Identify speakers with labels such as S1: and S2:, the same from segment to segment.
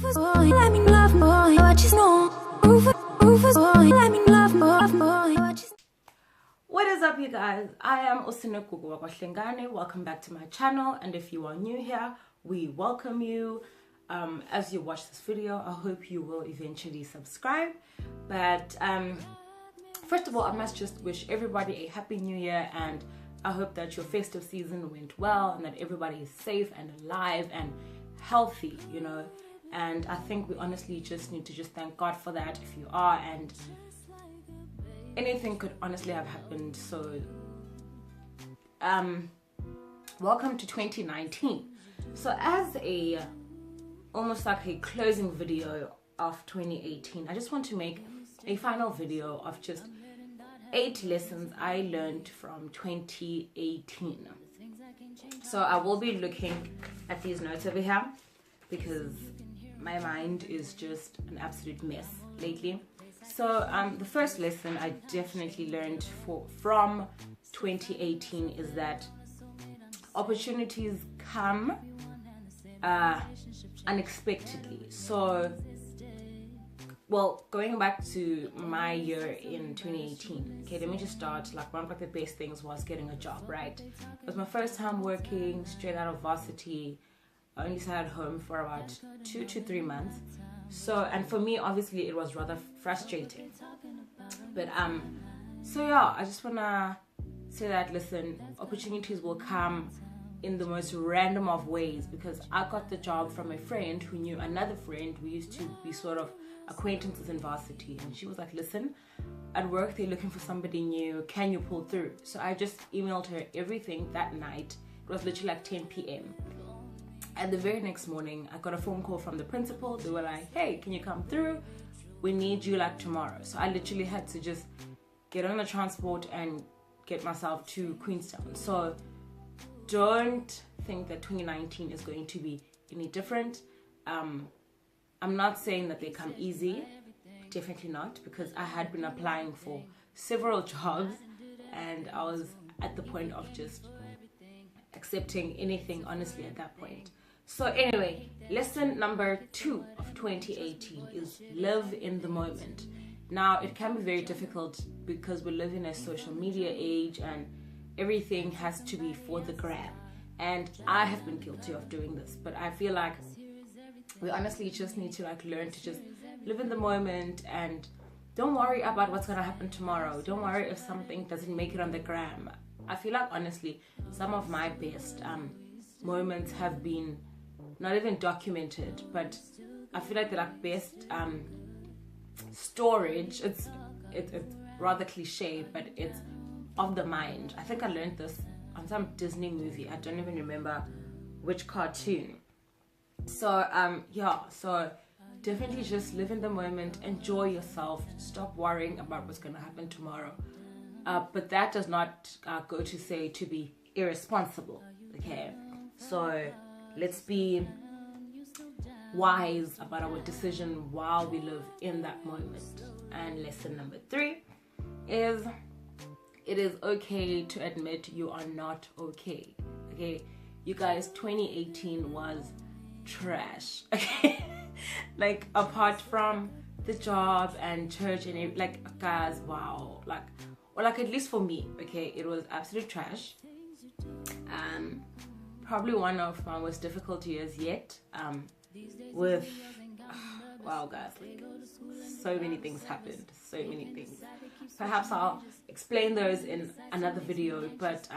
S1: let me love boy, I just know. Rufus boy, let me love boy.
S2: What is up, you guys? I am Sinegugu Hlengane. Welcome back to my channel, and if you are new here, we welcome you. As you watch this video, I hope you will eventually subscribe. But first of all, I must just wish everybody a happy new year, and I hope that your festive season went well and that everybody is safe and alive and healthy, you know. And I think we honestly just need to just thank God for that if you are, and anything could honestly have happened. So welcome to 2019. So as a almost like a closing video of 2018, I just want to make a final video of just 8 lessons I learned from 2018. So I will be looking at these notes over here because my mind is just an absolute mess lately. So the first lesson I definitely learned from 2018 is that opportunities come unexpectedly. So, well, going back to my year in 2018, okay, let me just start. Like, one of the best things was getting a job, right? It was my first time working straight out of varsity. I only sat at home for about 2 to 3 months. So, and for me, obviously, it was rather frustrating. But so yeah, I just wanna say that, listen, opportunities will come in the most random of ways, because I got the job from a friend who knew another friend. We used to be sort of acquaintances in varsity, and she was like, listen, at work they're looking for somebody new, can you pull through? So I just emailed her everything that night. It was literally like 10 p.m. And the very next morning I got a phone call from the principal. They were like, hey, can you come through? We need you like tomorrow. So I literally had to just get on the transport and get myself to Queenstown. So don't think that 2019 is going to be any different. I'm not saying that they come easy, definitely not, because I had been applying for several jobs and I was at the point of just accepting anything, honestly, at that point. So anyway, lesson number 2 of 2018 is live in the moment. Now, it can be very difficult because we live in a social media age and everything has to be for the gram. And I have been guilty of doing this, but I feel like we honestly just need to like learn to just live in the moment and don't worry about what's gonna happen tomorrow. Don't worry if something doesn't make it on the gram. I feel like honestly some of my best moments have been not even documented, but I feel like they're like best storage. It's rather cliche, but it's of the mind. I think I learned this on some Disney movie. I don't even remember which cartoon. So yeah, so definitely just live in the moment, enjoy yourself, stop worrying about what's gonna happen tomorrow. But that does not go to say to be irresponsible, okay? So let's be wise about our decision while we live in that moment. And lesson number 3 is it is okay to admit you are not okay. Okay, you guys, 2018 was trash. Okay, like apart from the job and church and like, guys, wow, like, or like at least for me, okay, it was absolute trash. Probably one of my most difficult years yet. With wow, guys, like so many things happened, so many things. Perhaps I'll explain those in another video, but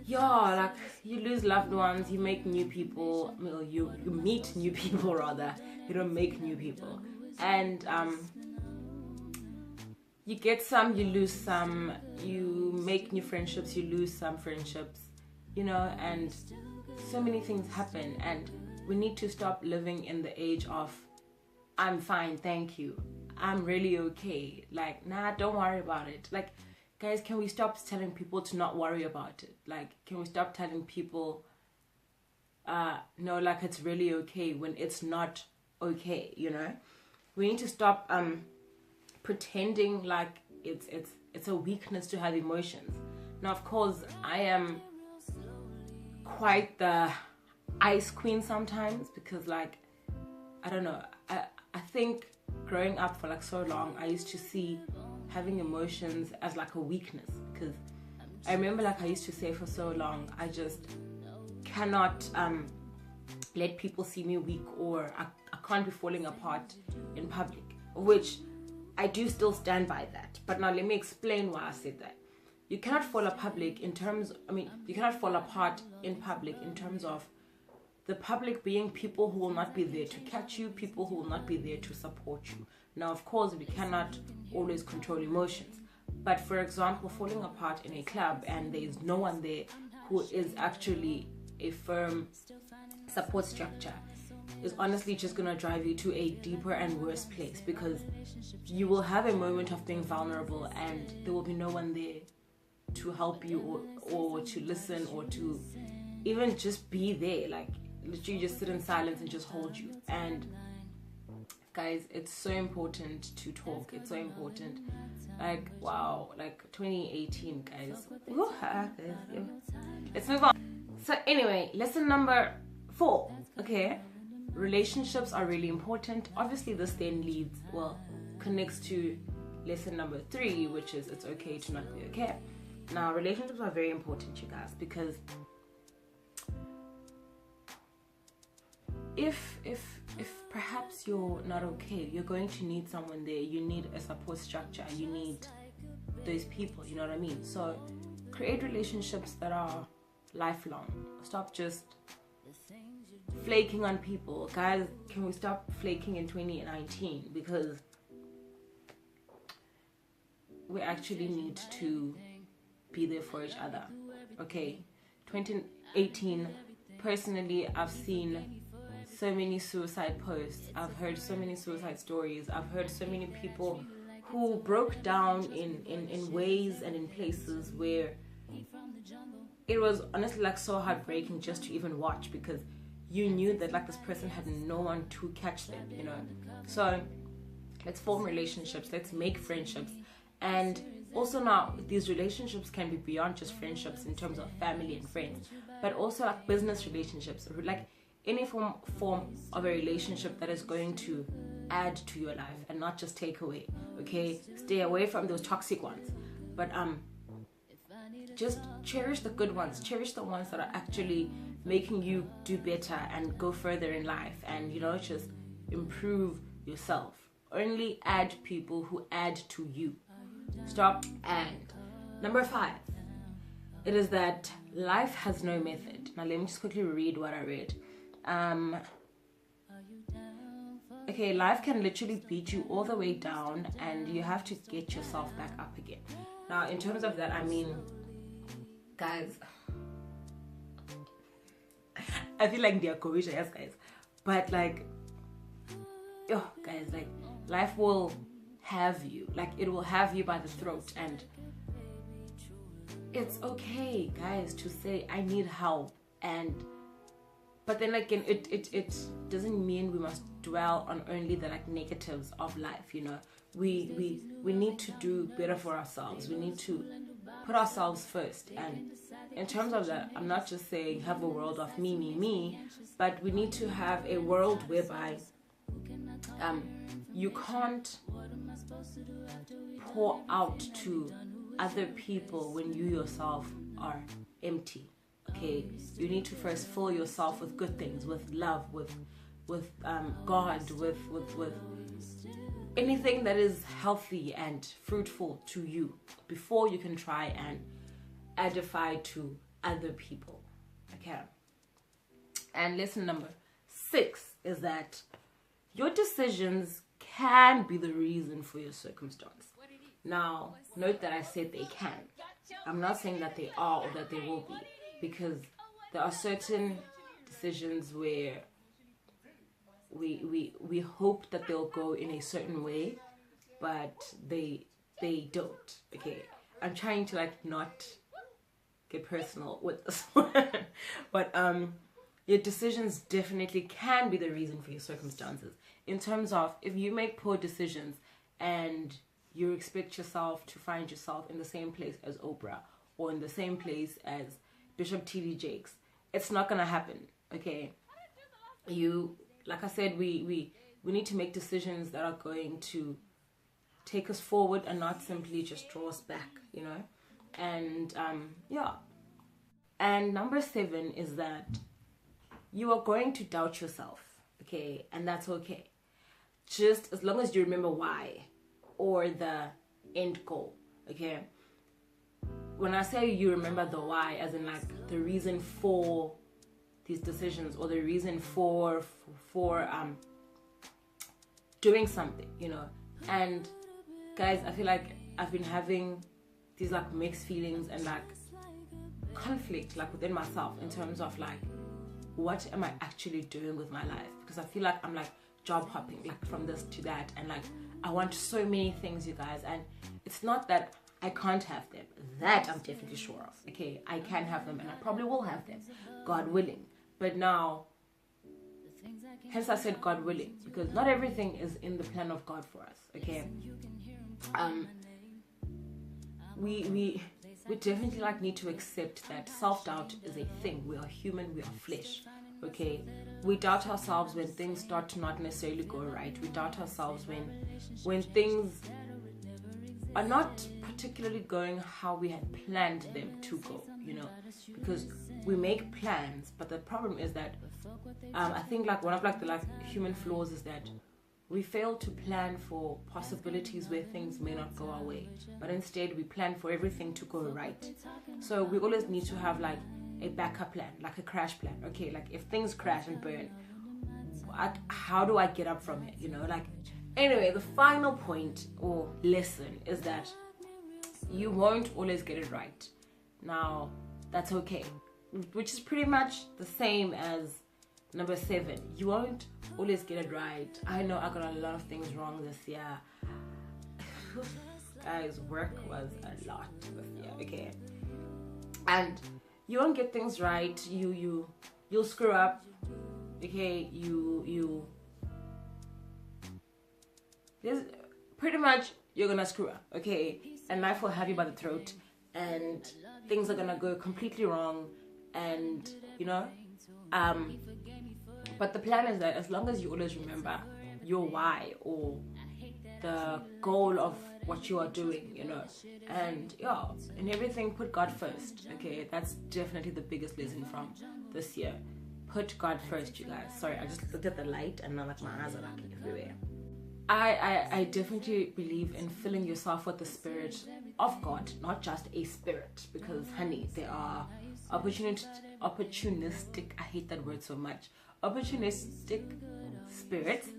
S2: yeah, like you lose loved ones, you make new people, well, you meet new people rather, you don't make new people, and you get some, you lose some, you make new friendships, you lose some friendships, you know, and so many things happen, and we need to stop living in the age of I'm fine, thank you, I'm really okay, like, nah, don't worry about it. Like, guys, can we stop telling people to not worry about it? Like, can we stop telling people no, like, it's really okay when it's not okay, you know? We need to stop pretending like it's a weakness to have emotions. Now, of course, I am quite the ice queen sometimes, because like I don't know, I think growing up for like so long, I used to see having emotions as like a weakness, because I remember like I used to say for so long, I just cannot let people see me weak, or I can't be falling apart in public, which I do still stand by that. But now let me explain why I said that. You cannot fall apart in terms of the public being people who will not be there to catch you, people who will not be there to support you. Now, of course, we cannot always control emotions. But for example, falling apart in a club and there is no one there who is actually a firm support structure is honestly just going to drive you to a deeper and worse place, because you will have a moment of being vulnerable and there will be no one there to help you or to listen or to even just be there, like literally just sit in silence and just hold you. And guys, it's so important to talk. It's so important. Like, wow, like 2018, guys. Let's move on. So anyway, lesson number 4. Okay, relationships are really important. Obviously this then connects to lesson number 3, which is it's okay to not be okay. Now, relationships are very important, you guys, because if perhaps you're not okay, you're going to need someone there. You need a support structure. You need those people, you know what I mean? So create relationships that are lifelong. Stop just flaking on people. Guys, can we stop flaking in 2019? Because we actually need to be there for each other. Okay, 2018, personally, I've seen so many suicide posts. I've heard so many suicide stories. I've heard so many people who broke down in ways and in places where it was honestly like so heartbreaking just to even watch, because you knew that like this person had no one to catch them, you know. So let's form relationships, let's make friendships. And also now, these relationships can be beyond just friendships in terms of family and friends, but also like business relationships, like any form of a relationship that is going to add to your life and not just take away. Okay, stay away from those toxic ones, but just cherish the good ones. Cherish the ones that are actually making you do better and go further in life, and you know, just improve yourself. Only add people who add to you. Stop. And number 5, it is that life has no method. Now let me just quickly read what I read. Okay, life can literally beat you all the way down and you have to get yourself back up again. Now in terms of that, I mean, guys, I feel like they are Kovisha, yes guys, but like, oh guys, like life will have you, like it will have you by the throat, and it's okay, guys, to say I need help. And but then like it doesn't mean we must dwell on only the like negatives of life, you know. We need to do better for ourselves. We need to put ourselves first. And in terms of that, I'm not just saying have a world of me, but we need to have a world whereby you can't pour out to other people when you yourself are empty. Okay, you need to first fill yourself with good things, with love, with God, with anything that is healthy and fruitful to you before you can try and edify to other people. Okay. And lesson number 6 is that your decisions can be the reason for your circumstance. Now, note that I said they can. I'm not saying that they are or that they will be, because there are certain decisions where we hope that they'll go in a certain way, but they don't. Okay, I'm trying to like not get personal with this one, but your decisions definitely can be the reason for your circumstances. In terms of, if you make poor decisions and you expect yourself to find yourself in the same place as Oprah or in the same place as Bishop T.D. Jakes, it's not gonna happen. Okay, you like I said, we need to make decisions that are going to take us forward and not simply just draw us back, you know. And yeah. And number 7 is that you are going to doubt yourself, okay? And that's okay. Just as long as you remember why or the end goal, okay? When I say you remember the why, as in like the reason for these decisions or the reason for doing something, you know. And guys, I feel like I've been having these like mixed feelings and like conflict like within myself in terms of like, what am I actually doing with my life? Because I feel like I'm like job hopping, like from this to that, and like I want so many things, you guys. And it's not that I can't have them, that I'm definitely sure of, okay? I can have them and I probably will have them, God willing. But now, hence I said God willing, because not everything is in the plan of God for us, okay? We definitely like need to accept that self-doubt is a thing. We are human, we are flesh, okay? We doubt ourselves when things start to not necessarily go right. We doubt ourselves when things are not particularly going how we had planned them to go, you know, because we make plans, but the problem is that I think like one of like the like human flaws is that we fail to plan for possibilities where things may not go our way, but instead we plan for everything to go right. So we always need to have like a backup plan, like a crash plan, okay? Like if things crash and burn, how do I get up from it, you know? Like, anyway, the final point or lesson is that you won't always get it right. Now, that's okay, which is pretty much the same as number 7. You won't always get it right. I know I got a lot of things wrong this year. Guys, work was a lot this year, okay? And you won't get things right. You'll screw up, okay? There's pretty much you're gonna screw up, okay? And life will have you by the throat, and things are gonna go completely wrong, and you know, but the plan is that as long as you always remember your why or the goal of what you are doing, you know, and yeah, in everything, put God first, okay? That's definitely the biggest lesson from this year. Put God first, you guys. Sorry, I just looked at the light and now like my eyes are like everywhere. I definitely believe in filling yourself with the spirit of God, not just a spirit, because honey, there are opportunistic, I hate that word so much, opportunistic spirits,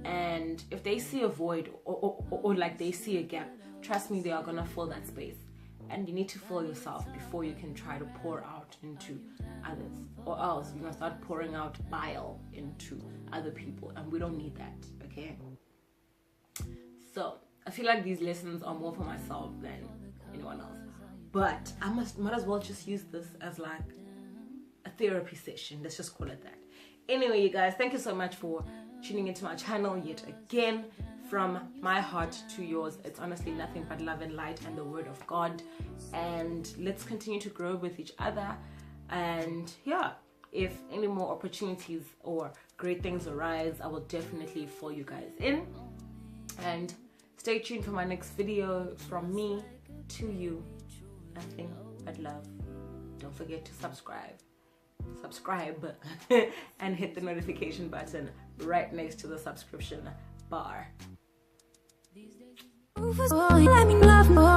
S2: and if they see a void or like they see a gap, trust me, they are gonna fill that space. And you need to fill yourself before you can try to pour out into others, or else you're gonna start pouring out bile into other people, and we don't need that, okay? So I feel like these lessons are more for myself than anyone else, but I might as well just use this as like a therapy session. Let's just call it that. Anyway, you guys, thank you so much for tuning into my channel yet again. From my heart to yours, it's honestly nothing but love and light and the word of God, and let's continue to grow with each other. And yeah, if any more opportunities or great things arise, I will definitely fill you guys in. And stay tuned for my next video. From me to you, nothing but love. Don't forget to subscribe and hit the notification button right next to the subscription bar.
S1: Let me love more.